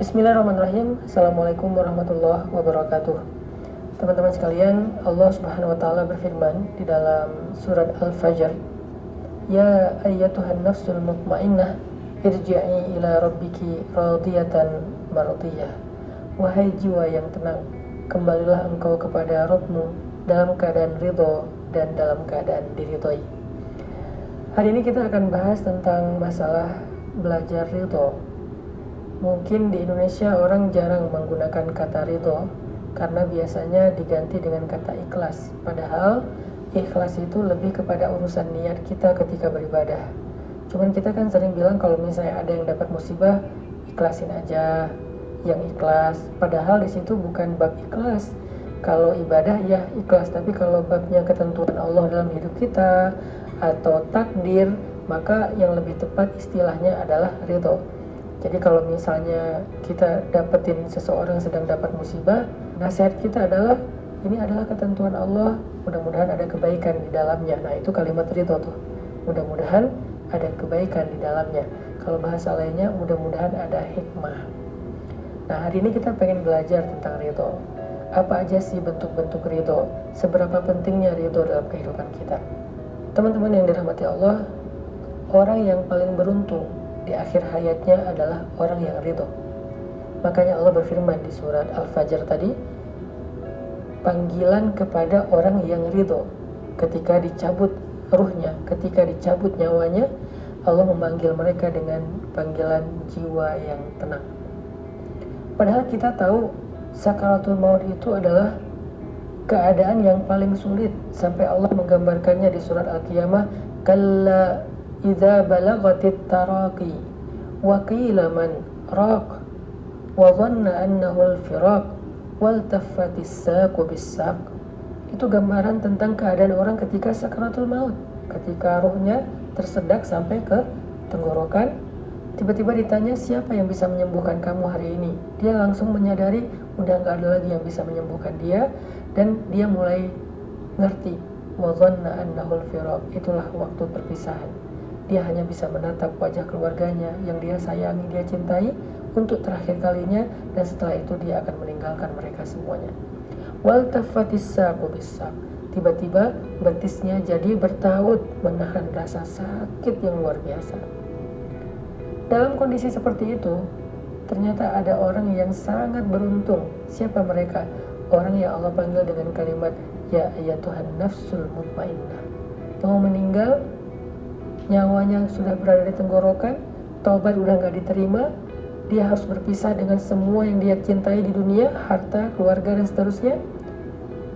Bismillahirrahmanirrahim. Assalamualaikum warahmatullahi wabarakatuh. Teman-teman sekalian, Allah Subhanahu wa taala berfirman di dalam surat Al-Fajr, "Ya ayyatuhan nafsul mutmainnah, irji'i ila rabbiki radiyatan mardiyah." Wahai jiwa yang tenang, kembalilah engkau kepada Rabbmu dalam keadaan ridho dan dalam keadaan diridhoi. Hari ini kita akan bahas tentang masalah belajar ridho. Mungkin di Indonesia orang jarang menggunakan kata ridho karena biasanya diganti dengan kata ikhlas. Padahal ikhlas itu lebih kepada urusan niat kita ketika beribadah. Cuman kita kan sering bilang kalau misalnya ada yang dapat musibah, ikhlasin aja, yang ikhlas. Padahal di situ bukan bab ikhlas. Kalau ibadah ya ikhlas, tapi kalau babnya ketentuan Allah dalam hidup kita atau takdir, maka yang lebih tepat istilahnya adalah ridho. Jadi kalau misalnya kita dapetin seseorang sedang dapat musibah, nasihat kita adalah ini adalah ketentuan Allah, mudah-mudahan ada kebaikan di dalamnya. Nah itu kalimat ridho tuh, mudah-mudahan ada kebaikan di dalamnya. Kalau bahasa lainnya mudah-mudahan ada hikmah. Nah hari ini kita pengen belajar tentang ridho. Apa aja sih bentuk-bentuk ridho? Seberapa pentingnya ridho dalam kehidupan kita? Teman-teman yang dirahmati Allah, orang yang paling beruntung di akhir hayatnya adalah orang yang ridho. Makanya Allah berfirman di surat Al-Fajr tadi, panggilan kepada orang yang ridho. Ketika dicabut ruhnya, ketika dicabut nyawanya, Allah memanggil mereka dengan panggilan jiwa yang tenang. Padahal kita tahu sakaratul maut itu adalah keadaan yang paling sulit, sampai Allah menggambarkannya di surat Al-Qiyamah, kalla idza balagatit taraqi wa qila man raq wa dhanna annahu al-firaq wal taffatis saqu bis-saq. Itu gambaran tentang keadaan orang ketika sakaratul maut, ketika ruhnya tersedak sampai ke tenggorokan. Tiba-tiba ditanya siapa yang bisa menyembuhkan kamu hari ini. Dia langsung menyadari udah gak ada lagi yang bisa menyembuhkan dia, dan dia mulai ngerti wa dhanna annahu al-firaq, itulah waktu perpisahan. Dia hanya bisa menatap wajah keluarganya yang dia sayangi, dia cintai untuk terakhir kalinya, dan setelah itu dia akan meninggalkan mereka semuanya. Wal tafatis saqu bis-saq, tiba-tiba betisnya jadi bertaut menahan rasa sakit yang luar biasa. Dalam kondisi seperti itu, ternyata ada orang yang sangat beruntung. Siapa mereka? Orang yang Allah panggil dengan kalimat ya ayyatuhan nafsul mutmainnah. Mau meninggal, nyawanya sudah berada di tenggorokan, taubat udah gak diterima, dia harus berpisah dengan semua yang dia cintai di dunia, harta, keluarga, dan seterusnya.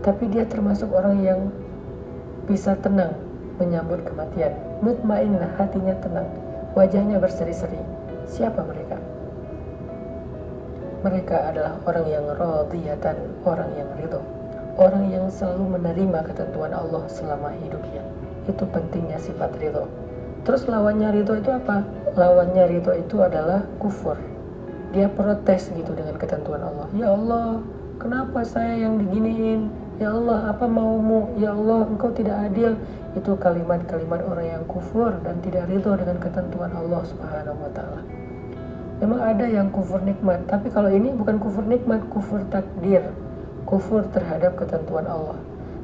Tapi dia termasuk orang yang bisa tenang menyambut kematian. Mutmainnah, hatinya tenang, wajahnya berseri-seri. Siapa mereka? Mereka adalah orang yang radiyatan, orang yang ridho, orang yang selalu menerima ketentuan Allah selama hidupnya. Itu pentingnya sifat ridho. Terus lawannya ridho itu apa? Lawannya ridho itu adalah kufur. Dia protes gitu dengan ketentuan Allah. Ya Allah, kenapa saya yang diginiin? Ya Allah, apa maumu? Ya Allah, engkau tidak adil. Itu kalimat-kalimat orang yang kufur dan tidak ridho dengan ketentuan Allah Subhanahu wa ta'ala. Memang ada yang kufur nikmat, tapi kalau ini bukan kufur nikmat, kufur takdir, kufur terhadap ketentuan Allah.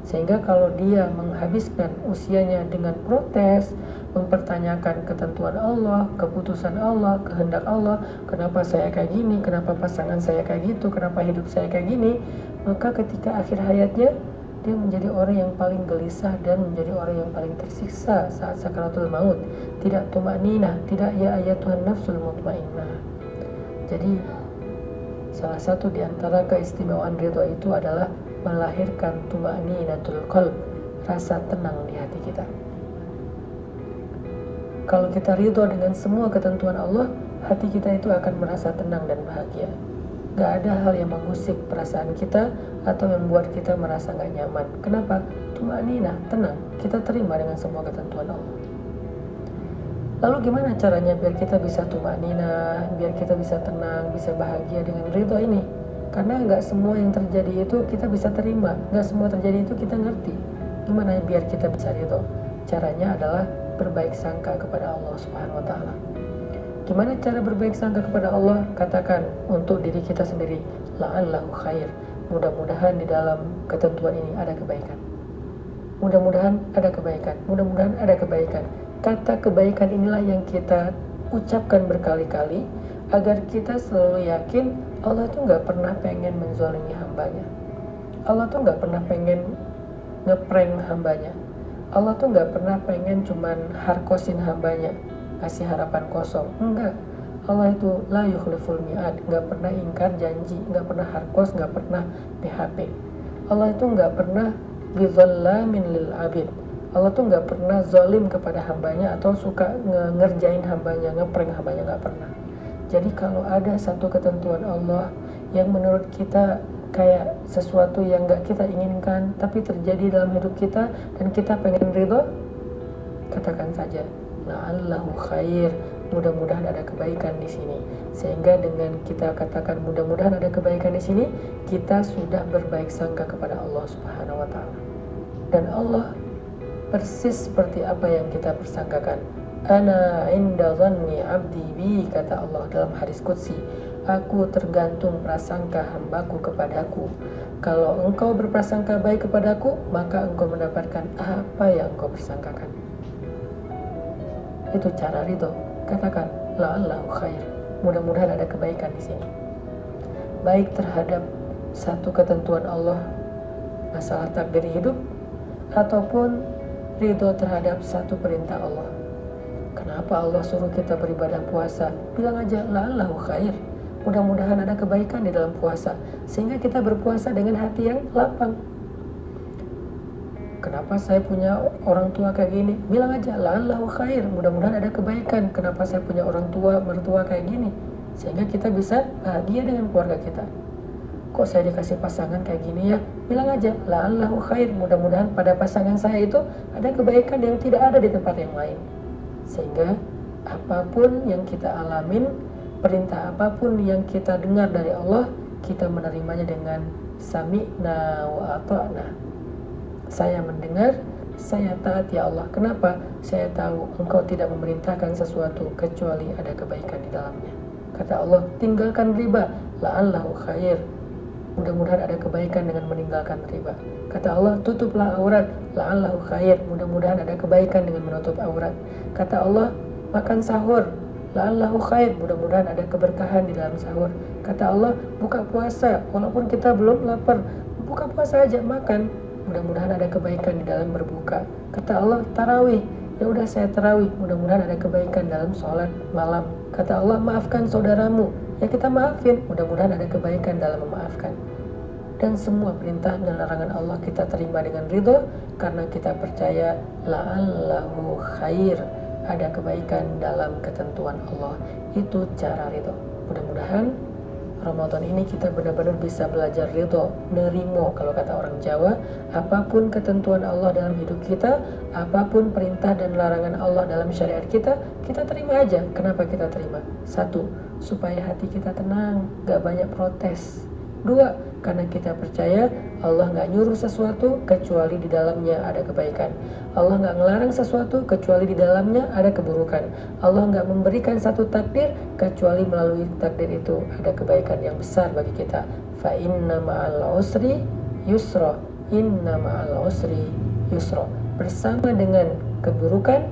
Sehingga kalau dia menghabiskan usianya dengan protes, mempertanyakan ketentuan Allah, keputusan Allah, kehendak Allah, kenapa saya kayak gini, kenapa pasangan saya kayak gitu, kenapa hidup saya kayak gini, maka ketika akhir hayatnya dia menjadi orang yang paling gelisah dan menjadi orang yang paling tersiksa saat sakaratul maut. Tidak tumaninah, tidak ya ayyatuhan nafsul mutmainnah. Jadi salah satu di antara keistimewaan ridho itu adalah melahirkan tumaninatul qalb, rasa tenang di hati kita. Kalau kita ridho dengan semua ketentuan Allah, hati kita itu akan merasa tenang dan bahagia. Gak ada hal yang mengusik perasaan kita atau membuat kita merasa gak nyaman. Kenapa? Tumaninah, tenang, kita terima dengan semua ketentuan Allah. Lalu gimana caranya biar kita bisa tumaninah, biar kita bisa tenang, bisa bahagia dengan ridho ini? Karena gak semua yang terjadi itu kita bisa terima, gak semua terjadi itu kita ngerti. Gimana biar kita bisa ridho? Caranya adalah berbaik sangka kepada Allah Subhanahu wa ta'ala. Gimana cara berbaik sangka kepada Allah? Katakan untuk diri kita sendiri, la'allahu khair. Mudah-mudahan di dalam ketentuan ini ada kebaikan. Mudah-mudahan ada kebaikan. Mudah-mudahan ada kebaikan. Kata kebaikan inilah yang kita ucapkan berkali-kali agar kita selalu yakin Allah tuh nggak pernah pengen menzalimi hambanya. Allah tuh nggak pernah pengen ngeprank hambanya. Allah tuh nggak pernah pengen cuman harkosin hambanya, kasih harapan kosong. Enggak. Allah itu la yukhliful mi'ad, nggak pernah ingkar janji, nggak pernah harkos, nggak pernah PHP. Allah itu nggak pernah bizallamin lil abid. Allah tuh nggak pernah zalim kepada hambanya atau suka ngerjain hambanya, ngeprank hambanya, nggak pernah. Jadi kalau ada satu ketentuan Allah yang menurut kita kayak sesuatu yang nggak kita inginkan tapi terjadi dalam hidup kita dan kita pengen ridho, katakan saja la'allahu khair, mudah-mudahan ada kebaikan di sini. Sehingga dengan kita katakan mudah-mudahan ada kebaikan di sini, kita sudah berbaik sangka kepada Allah Subhanahu wa taala. Dan Allah persis seperti apa yang kita persangkakan. Ana inda dhanni abdi bi, kata Allah dalam hadis qudsi, aku tergantung prasangka hambaku kepadaku. Kalau engkau berprasangka baik kepadaku, maka engkau mendapatkan apa yang engkau persangkakan. Itu cara ridho. Katakan la'allahu khair, mudah-mudahan ada kebaikan di sini. Baik terhadap satu ketentuan Allah, masalah takdir hidup, ataupun ridho terhadap satu perintah Allah. Kenapa Allah suruh kita beribadah puasa? Bilang aja la'allahu khair, mudah-mudahan ada kebaikan di dalam puasa, sehingga kita berpuasa dengan hati yang lapang. Kenapa saya punya orang tua kayak gini? Bilang aja la'allahu khair, mudah-mudahan ada kebaikan. Kenapa saya punya orang tua, mertua kayak gini? Sehingga kita bisa bahagia dengan keluarga kita. Kok saya dikasih pasangan kayak gini ya? Bilang aja la'allahu khair, mudah-mudahan pada pasangan saya itu ada kebaikan yang tidak ada di tempat yang lain. Sehingga apapun yang kita alamin, perintah apapun yang kita dengar dari Allah, kita menerimanya dengan sami'na wa ata'na. Saya mendengar, saya taat ya Allah. Kenapa? Saya tahu engkau tidak memerintahkan sesuatu kecuali ada kebaikan di dalamnya. Kata Allah, tinggalkan riba, la'allahu khair, mudah-mudahan ada kebaikan dengan meninggalkan riba. Kata Allah, tutuplah aurat, la'allahu khair, mudah-mudahan ada kebaikan dengan menutup aurat. Kata Allah, makan sahur, la'allahu khair, mudah-mudahan ada keberkahan di dalam sahur. Kata Allah, buka puasa, walaupun kita belum lapar, buka puasa aja, makan, mudah-mudahan ada kebaikan di dalam berbuka. Kata Allah, tarawih, ya udah saya tarawih, mudah-mudahan ada kebaikan dalam sholat malam. Kata Allah, maafkan saudaramu, ya kita maafin, mudah-mudahan ada kebaikan dalam memaafkan. Dan semua perintah dan larangan Allah kita terima dengan ridho, karena kita percaya la'allahu khair, ada kebaikan dalam ketentuan Allah. Itu cara ridho. Mudah-mudahan Ramadan ini kita benar-benar bisa belajar ridho, nerimo kalau kata orang Jawa. Apapun ketentuan Allah dalam hidup kita, apapun perintah dan larangan Allah dalam syariat kita, kita terima aja. Kenapa kita terima? Satu, supaya hati kita tenang, gak banyak protes. Dua, karena kita percaya Allah gak nyuruh sesuatu kecuali di dalamnya ada kebaikan. Allah gak ngelarang sesuatu kecuali di dalamnya ada keburukan. Allah gak memberikan satu takdir kecuali melalui takdir itu ada kebaikan yang besar bagi kita. Fa inna ma'al usri yusra, inna ma'al usri yusra. Bersama dengan keburukan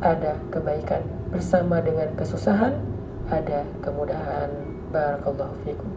ada kebaikan, bersama dengan kesusahan ada kemudahan. Barakallahu fikum.